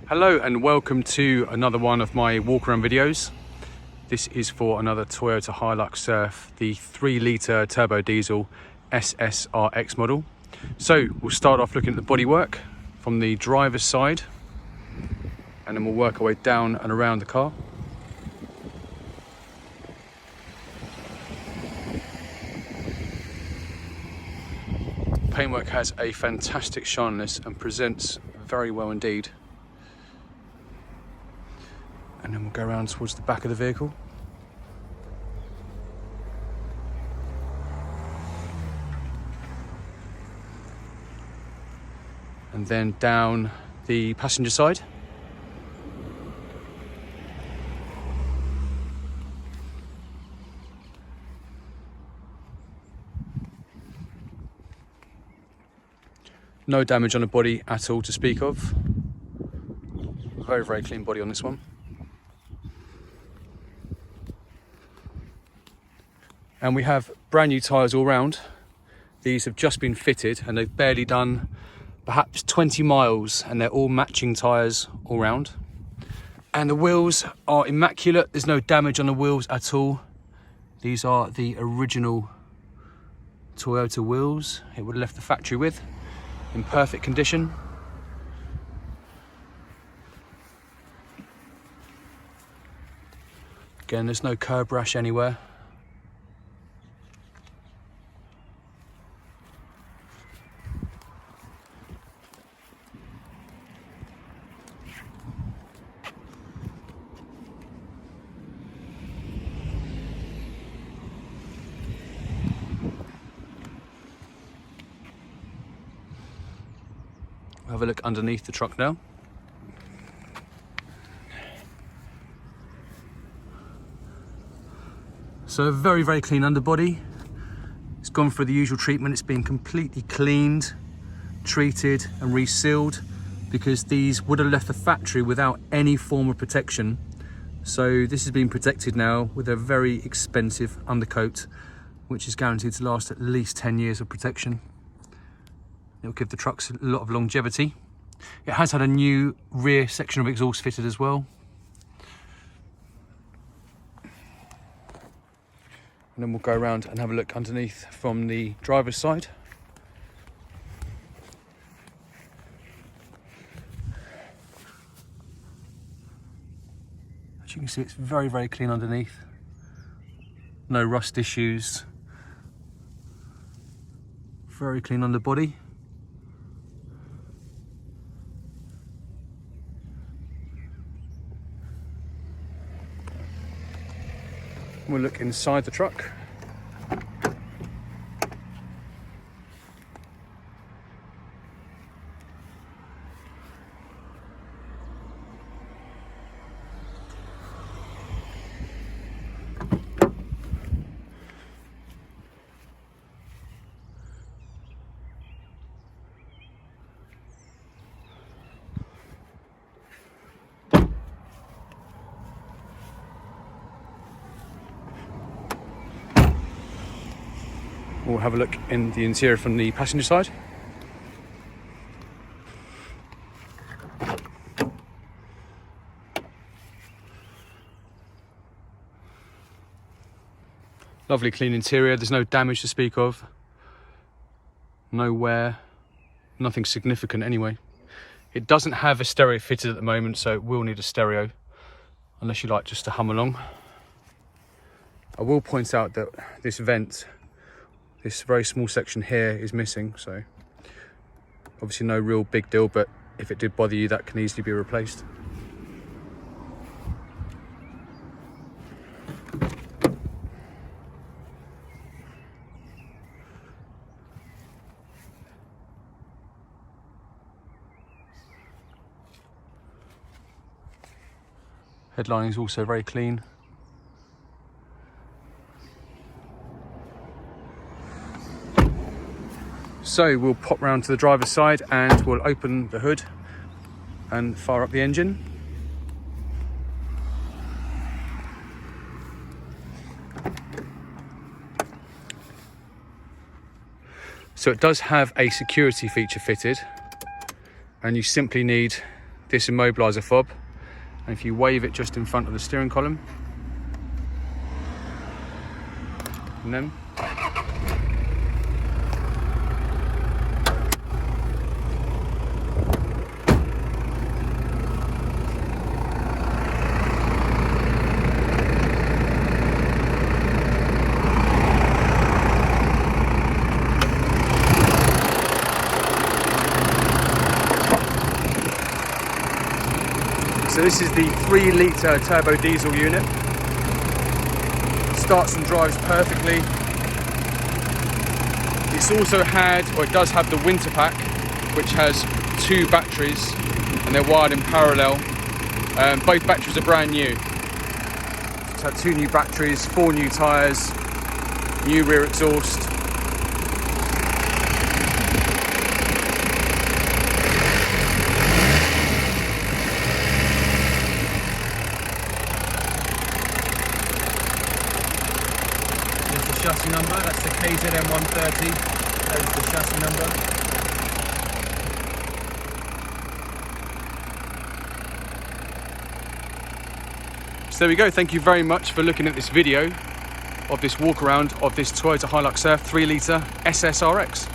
Hello and welcome to another one of my walk around videos. This is for another Toyota HiLux Surf, the 3-litre turbo diesel SSR-X model. So we'll start off looking at the bodywork from the driver's side, and then we'll work our way down and around the car. Paintwork has a fantastic shininess and presents very well indeed. And then we'll go around towards the back of the vehicle. And then down the passenger side. No damage on the body at all to speak of. Very, very clean body on this one. And we have brand new tyres all round. These have just been fitted and they've barely done perhaps 20 miles, and they're all matching tyres all round. And the wheels are immaculate. There's no damage on the wheels at all. These are the original Toyota wheels it would have left the factory with, in perfect condition. Again, there's no curb rash anywhere. Have a look underneath the truck now. So a very, very clean underbody. It's gone through the usual treatment. It's been completely cleaned, treated and resealed, because these would have left the factory without any form of protection. So this has been protected now with a very expensive undercoat, which is guaranteed to last at least 10 years of protection. It'll give the trucks a lot of longevity. It has had a new rear section of exhaust fitted as well. And then we'll go around and have a look underneath from the driver's side. As you can see, it's very, very clean underneath. No rust issues. Very clean underbody. We'll look inside the truck. We'll have a look in the interior from the passenger side. Lovely clean interior. There's no damage to speak of. No wear. Nothing significant anyway. It doesn't have a stereo fitted at the moment, so it will need a stereo, unless you like just to hum along. I will point out that this vent, this very small section here, is missing, so obviously no real big deal, but if it did bother you, that can easily be replaced. Headlining is also very clean. So we'll pop round to the driver's side and we'll open the hood and fire up the engine. So it does have a security feature fitted, and you simply need this immobiliser fob, and if you wave it just in front of the steering column, and then so this is the 3-litre turbo diesel unit. Starts and drives perfectly. It's also had, or it does have, the winter pack, which has 2 batteries and they're wired in parallel. Both batteries are brand new. It's had 2 new batteries, 4 new tyres, new rear exhaust. Chassis number, that's the KZM130, that is the chassis number. So there we go, thank you very much for looking at this video of this walk around of this Toyota HiLux Surf 3-litre SSR-X.